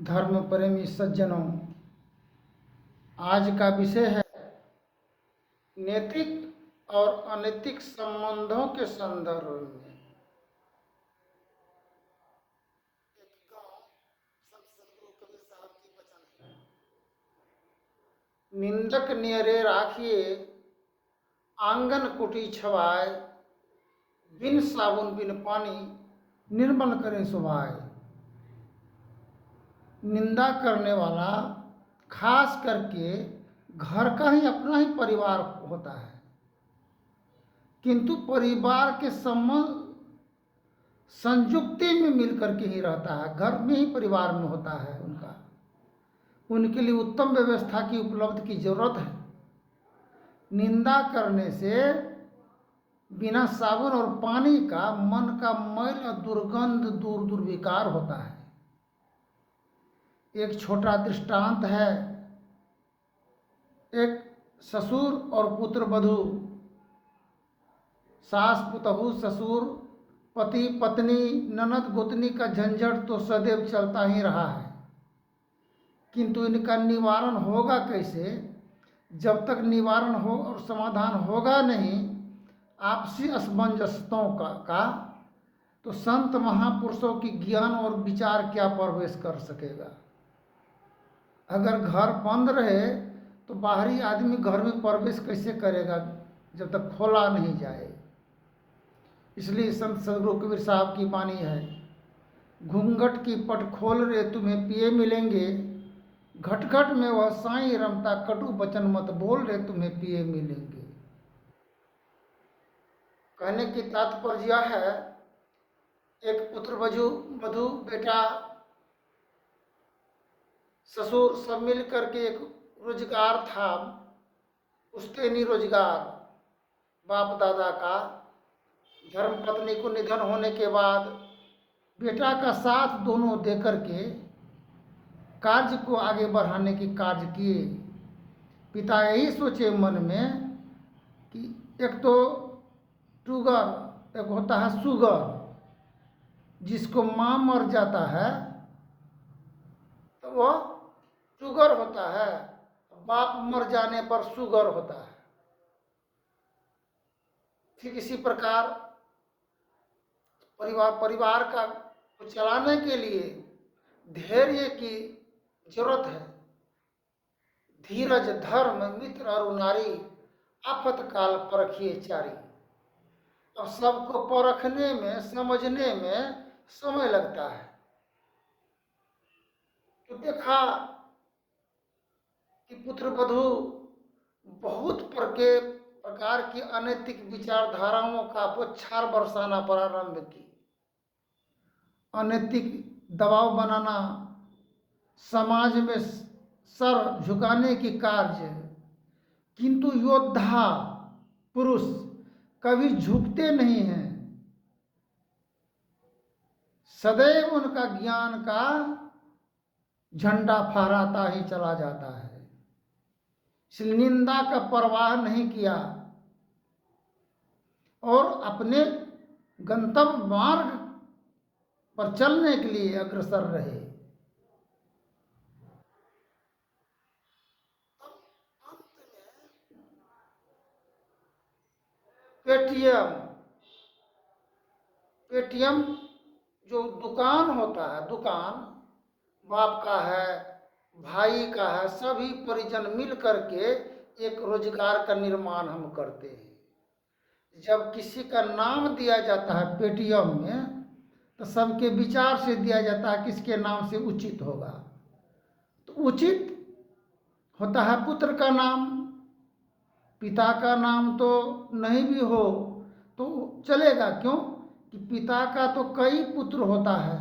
धर्म प्रेमी सज्जनों, आज का विषय है नैतिक और अनैतिक संबंधों के संदर्भ में। एक गांव संत सदगुरु कबीर साहब की वचन है, निंदक नियरे राखिए आंगन कुटी छवाए, बिन साबुन बिन पानी निर्मल करें सुभाए। निंदा करने वाला खास करके घर का ही अपना ही परिवार होता है, किंतु परिवार के संबंध संयुक्ति में मिलकर के ही रहता है, घर में ही परिवार में होता है। उनके लिए उत्तम व्यवस्था की उपलब्ध की जरूरत है। निंदा करने से बिना साबुन और पानी का मन का मैल और दुर्गंध दुर्विकार होता है। एक छोटा दृष्टांत है। एक ससुर और पुत्र वधू, सास पुतहु ससुर पति पत्नी ननद गोतनी का झंझट तो सदैव चलता ही रहा है, किंतु इनका निवारण होगा कैसे? जब तक निवारण हो और समाधान होगा नहीं आपसी असमंजसताओं का तो संत महापुरुषों की ज्ञान और विचार क्या प्रवेश कर सकेगा? अगर घर बंद रहे तो बाहरी आदमी घर में प्रवेश कैसे करेगा जब तक खोला नहीं जाए? इसलिए संत सदगुरु कबीर साहब की वाणी है, घूंघट की पट खोल रे तुम्हें पिए मिलेंगे, घट घट में वह साईं रमता, कटु वचन मत बोल रे तुम्हें पिए मिलेंगे। कहने की तात्पर्य है, एक पुत्र वधू बेटा ससुर सब मिल करके एक रोजगार था, पुश्तैनी रोजगार बाप दादा का। धर्म पत्नी को निधन होने के बाद बेटा का साथ दोनों देकर के कार्य को आगे बढ़ाने की कार्य किए। पिता यही सोचे मन में कि एक तो टूगर, एक होता है सुगर, जिसको माँ मर जाता है तो वह शुगर होता है, बाप मर जाने पर शुगर होता है। ठीक इसी प्रकार परिवार का चलाने के लिए धैर्य की जरूरत है। धीरज धर्म मित्र और नारी, आफत काल परखिए चारी। अब सबको परखने में समझने में समय लगता है। तो देखा कि पुत्र वधू बहुत प्रकार की अनैतिक विचारधाराओं का बौछार बरसाना प्रारंभ की। अनैतिक दबाव बनाना, समाज में सर झुकाने की कार्य, किंतु योद्धा पुरुष कभी झुकते नहीं हैं। सदैव उनका ज्ञान का झंडा फहराता ही चला जाता है। इसलिए निंदा का परवाह नहीं किया और अपने गंतव्य मार्ग पर चलने के लिए अग्रसर रहे। पेटीएम जो दुकान होता है, दुकान बाप का है, भाई का है, सभी परिजन मिल करके एक रोजगार का निर्माण हम करते हैं। जब किसी का नाम दिया जाता है पेटीएम में तो सबके विचार से दिया जाता है किसके नाम से उचित होगा। तो उचित होता है पुत्र का नाम, पिता का नाम तो नहीं भी हो तो चलेगा, क्यों कि पिता का तो कई पुत्र होता है।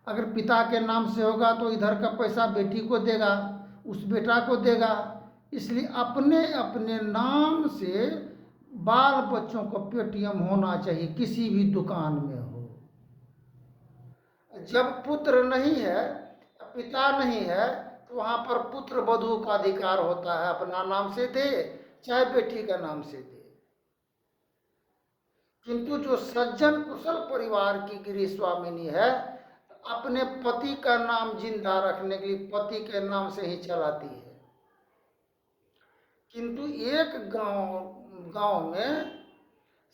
अगर पिता के नाम से होगा तो इधर का पैसा बेटी को देगा, उस बेटा को देगा। इसलिए अपने अपने नाम से बाल बच्चों को पेटीएम होना चाहिए, किसी भी दुकान में हो। जब पुत्र नहीं है, पिता नहीं है, तो वहाँ पर पुत्र वधू का अधिकार होता है, अपना नाम से दे चाहे बेटी का नाम से दे। किंतु जो सज्जन कुशल परिवार की गृह स्वामिनी है, अपने पति का नाम जिंदा रखने के लिए पति के नाम से ही चलाती है। किंतु एक गांव में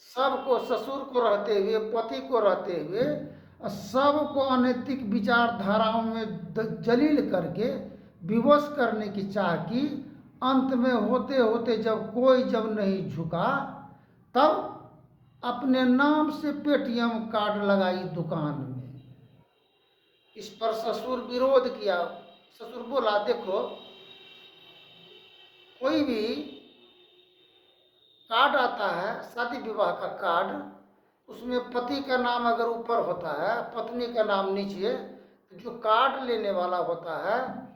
सबको, ससुर को रहते हुए, पति को रहते हुए, सबको अनैतिक विचारधाराओं में जलील करके विवश करने की चाह की। अंत में होते होते जब कोई नहीं झुका, तब अपने नाम से पेटीएम कार्ड लगाई दुकान में। इस पर ससुर विरोध किया। ससुर बोला, देखो, कोई भी कार्ड आता है, शादी विवाह का कार्ड, उसमें पति का नाम अगर ऊपर होता है, पत्नी का नाम नीचे, तो जो कार्ड लेने वाला होता है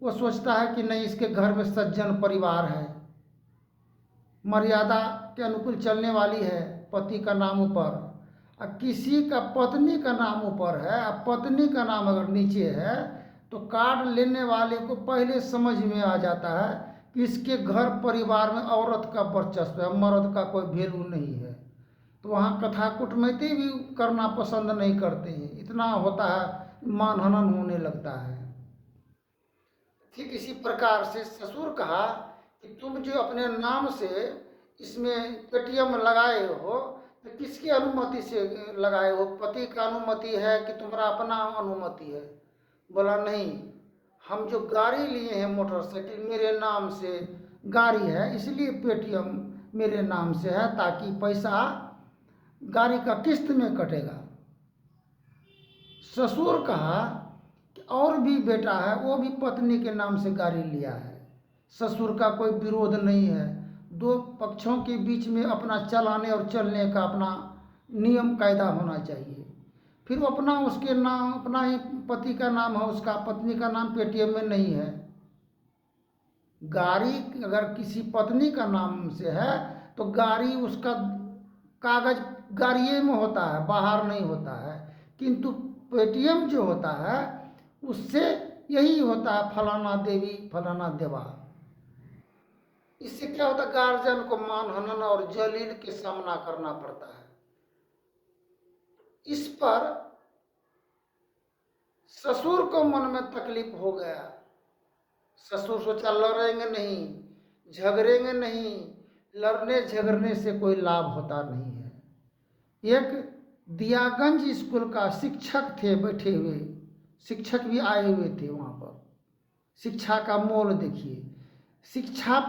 वो सोचता है कि नहीं, इसके घर में सज्जन परिवार है, मर्यादा के अनुकूल चलने वाली है, पति का नाम ऊपर। और किसी का पत्नी का नाम ऊपर है और पत्नी का नाम अगर नीचे है, तो कार्ड लेने वाले को पहले समझ में आ जाता है कि इसके घर परिवार में औरत का वर्चस्व है, मर्द का कोई वैल्यू नहीं है। तो वहाँ कथा कुटमैती भी करना पसंद नहीं करते हैं, इतना होता है, मान हनन होने लगता है। ठीक इसी प्रकार से ससुर कहा कि तुम जो अपने नाम से इसमें पेटीएम लगाए हो, तो किसकी अनुमति से लगाए हो? पति का अनुमति है कि तुम्हारा अपना अनुमति है? बोला, नहीं, हम जो गाड़ी लिए हैं मोटरसाइकिल, मेरे नाम से गाड़ी है, इसलिए पेटीएम मेरे नाम से है, ताकि पैसा गाड़ी का किस्त में कटेगा। ससुर कहा कि और भी बेटा है, वो भी पत्नी के नाम से गाड़ी लिया है, ससुर का कोई विरोध नहीं है। दो पक्षों के बीच में अपना चलाने और चलने का अपना नियम कायदा होना चाहिए। फिर वो अपना, उसके नाम, अपना ही पति का नाम है, उसका पत्नी का नाम पेटीएम में नहीं है। गाड़ी अगर किसी पत्नी का नाम से है तो गाड़ी, उसका कागज गाड़िए में होता है, बाहर नहीं होता है। किंतु पेटीएम जो होता है उससे यही होता है, फलाना देवी फलाना देवा। इससे क्या होता है, गार्जियन को मान हनन और जलील के सामना करना पड़ता है। इस पर ससुर को मन में तकलीफ हो गया। ससुर सोचा, लड़ेंगे नहीं, झगड़ेंगे नहीं, लड़ने झगड़ने से कोई लाभ होता नहीं है। एक दियागंज स्कूल का शिक्षक थे बैठे हुए, शिक्षक भी आए हुए थे वहाँ पर। शिक्षा का मोल देखिए, शिक्षा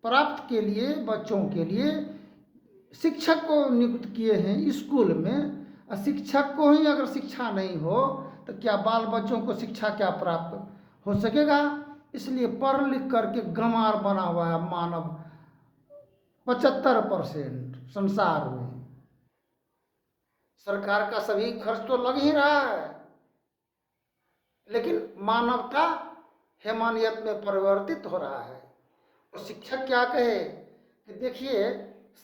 प्राप्त के लिए, बच्चों के लिए शिक्षक को नियुक्त किए हैं स्कूल में। और शिक्षक को ही अगर शिक्षा नहीं हो तो क्या बाल बच्चों को शिक्षा क्या प्राप्त हो सकेगा? इसलिए पढ़ लिख करके गंवार बना हुआ है मानव 75% संसार में। सरकार का सभी खर्च तो लग ही रहा है, लेकिन मानवता हैवानियत में परिवर्तित हो रहा है। और शिक्षक क्या कहे कि देखिए,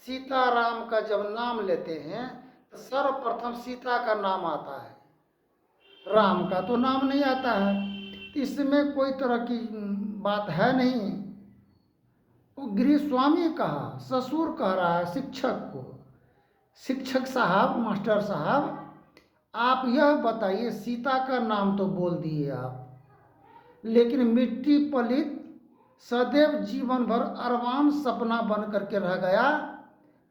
सीताराम का जब नाम लेते हैं तो सर्वप्रथम सीता का नाम आता है, राम का तो नाम नहीं आता है। इसमें कोई तरह की बात है नहीं। वो गृह स्वामी कहा, ससुर कह रहा है शिक्षक को, शिक्षक साहब, मास्टर साहब, आप यह बताइए, सीता का नाम तो बोल दिए आप, लेकिन मिट्टी पलित सदैव जीवन भर अरमान सपना बन करके रह गया,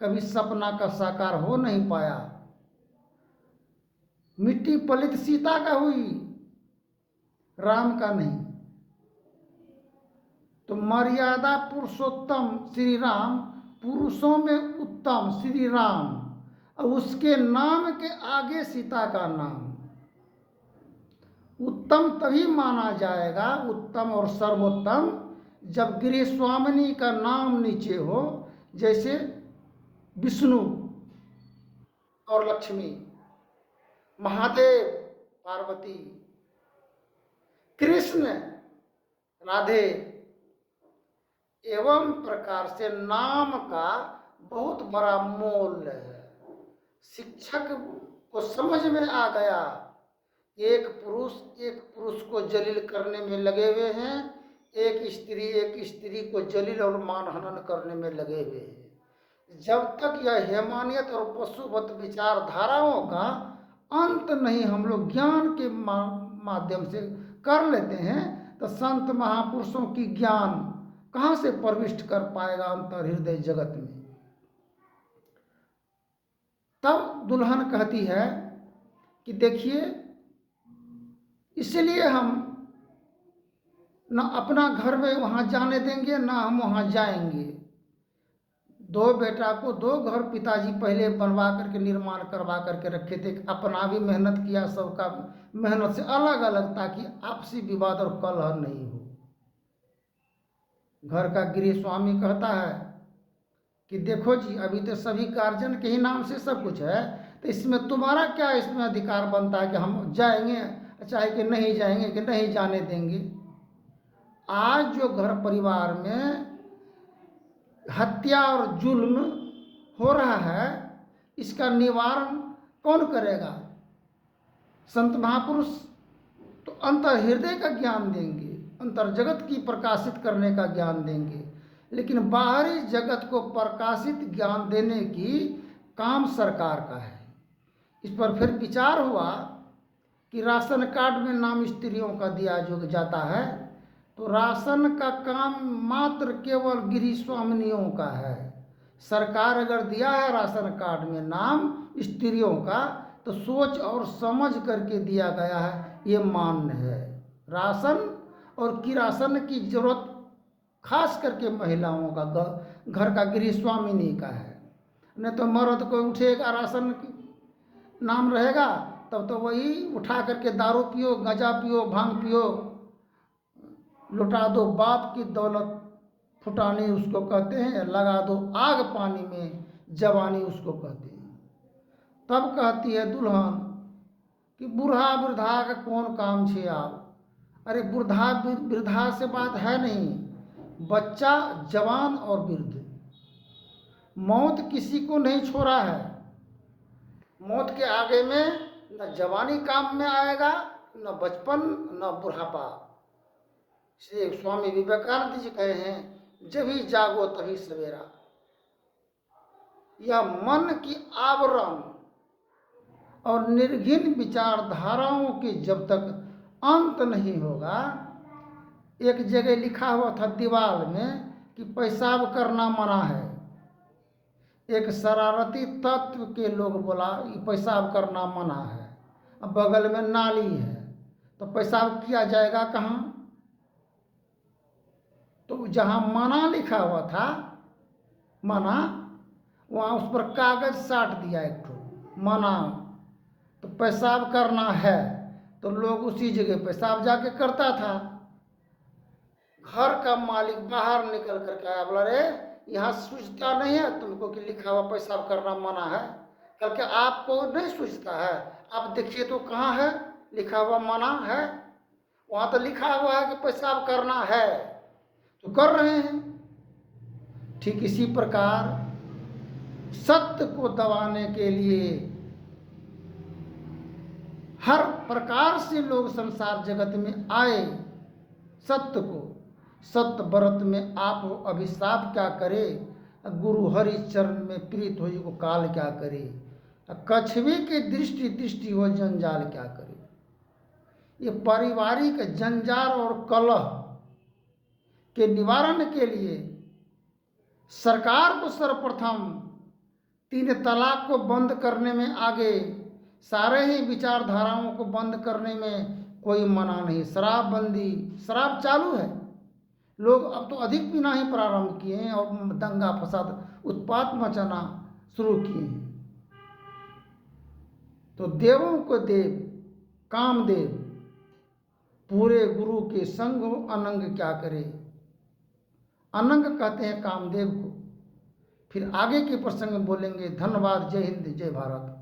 कभी सपना का साकार हो नहीं पाया। मिट्टी पलित सीता का हुई, राम का नहीं। तो मर्यादा पुरुषोत्तम श्री राम, पुरुषों में उत्तम श्री राम, और उसके नाम के आगे सीता का नाम। उत्तम तभी माना जाएगा, उत्तम और सर्वोत्तम, जब गृह स्वामिनी का नाम नीचे हो, जैसे विष्णु और लक्ष्मी, महादेव पार्वती, कृष्ण राधे। एवं प्रकार से नाम का बहुत बड़ा मोल है। शिक्षक को समझ में आ गया, एक पुरुष को जलील करने में लगे हुए हैं, एक स्त्री को जलील और मानहनन करने में लगे हुए हैं। जब तक यह हैवानियत और पशुवत विचारधाराओं का अंत नहीं हम लोग ज्ञान के माध्यम से कर लेते हैं, तो संत महापुरुषों की ज्ञान कहाँ से प्रविष्ट कर पाएगा अंतर हृदय जगत में। तब दुल्हन कहती है कि देखिए, इसलिए हम न अपना घर में वहाँ जाने देंगे, ना हम वहाँ जाएंगे। दो बेटा को दो घर पिताजी पहले बनवा करके निर्माण करवा करके रखे थे, अपना भी मेहनत किया, सबका मेहनत से अलग अलग, ताकि आपसी विवाद और कलह नहीं हो। घर का गृह स्वामी कहता है कि देखो जी, अभी तो सभी गार्जियन के ही नाम से सब कुछ है, तो इसमें तुम्हारा क्या इसमें अधिकार बनता है कि हम जाएंगे चाहे कि नहीं जाएंगे, कि नहीं जाने देंगे। आज जो घर परिवार में हत्या और जुल्म हो रहा है, इसका निवारण कौन करेगा? संत महापुरुष तो अंतर हृदय का ज्ञान देंगे, अंतर जगत की प्रकाशित करने का ज्ञान देंगे, लेकिन बाहरी जगत को प्रकाशित ज्ञान देने की काम सरकार का है। इस पर फिर विचार हुआ कि राशन कार्ड में नाम स्त्रियों का दिया जो जाता है, तो राशन का काम मात्र केवल गृह स्वामिनियों का है। सरकार अगर दिया है राशन कार्ड में नाम स्त्रियों का, तो सोच और समझ करके दिया गया है, ये मान्य है। राशन और किरासन की जरूरत खास करके महिलाओं का, घर का गृह स्वामिनी का है। नहीं तो मर्द को उठेगा, राशन नाम रहेगा, तब तो वही उठा करके दारू पियो, गंजा पियो, भांग पियो, लुटा दो बाप की दौलत फुटानी उसको कहते हैं, लगा दो आग पानी में जवानी उसको कहते हैं। तब कहती है दुल्हन कि बूढ़ा वृद्धा का कौन काम छे आप। अरे बूढ़ा वृद्धा से बात है नहीं, बच्चा, जवान और वृद्ध, मौत किसी को नहीं छोड़ा है। मौत के आगे में न जवानी काम में आएगा, न बचपन, न बुढ़ापा। इसलिए स्वामी विवेकानंद जी कहे हैं, जब ही जागो तभी सवेरा। यह मन की आवरण और निर्घिन विचारधाराओं के जब तक अंत नहीं होगा। एक जगह लिखा हुआ था दीवार में कि पेशाब करना मना है। एक शरारती तत्व के लोग बोला कि पेशाब करना मना है, अब बगल में नाली है तो पेशाब किया जाएगा कहाँ? तो जहाँ मना लिखा हुआ था, मना, वहाँ उस पर कागज साट दिया एक ठो मना। तो पेशाब करना है तो लोग उसी जगह पेशाब जाके करता था। घर का मालिक बाहर निकल कर आया, बोला रे यहाँ सूझता नहीं है तुमको कि लिखा हुआ पेशाब करना मना है? कल के आपको नहीं सूझता है? आप देखिए तो कहाँ है लिखा हुआ मना है? वहाँ तो लिखा हुआ है कि पेशाब करना है, तो कर रहे हैं। ठीक इसी प्रकार सत्य को दबाने के लिए हर प्रकार से लोग संसार जगत में आए। सत्य को, सत्य व्रत में आप अभिशाप क्या करे, गुरु हरि चरण में प्रीत हो को काल क्या करे, कछुए के दृष्टि हो जंजाल क्या करे। ये पारिवारिक जंजाल और कलह के निवारण के लिए सरकार को सर्वप्रथम 3 तलाक को बंद करने में आगे, सारे ही विचारधाराओं को बंद करने में कोई मना नहीं। शराबबंदी, शराब चालू है, लोग अब तो अधिक पीना ही प्रारंभ किए हैं और दंगा फसाद उत्पात मचाना शुरू किए हैं। तो देवों को देव कामदेव पूरे गुरु के संग हो, अनंग क्या करे। अनंग कहते हैं कामदेव को। फिर आगे के प्रसंग में बोलेंगे। धन्यवाद। जय हिंद, जय भारत।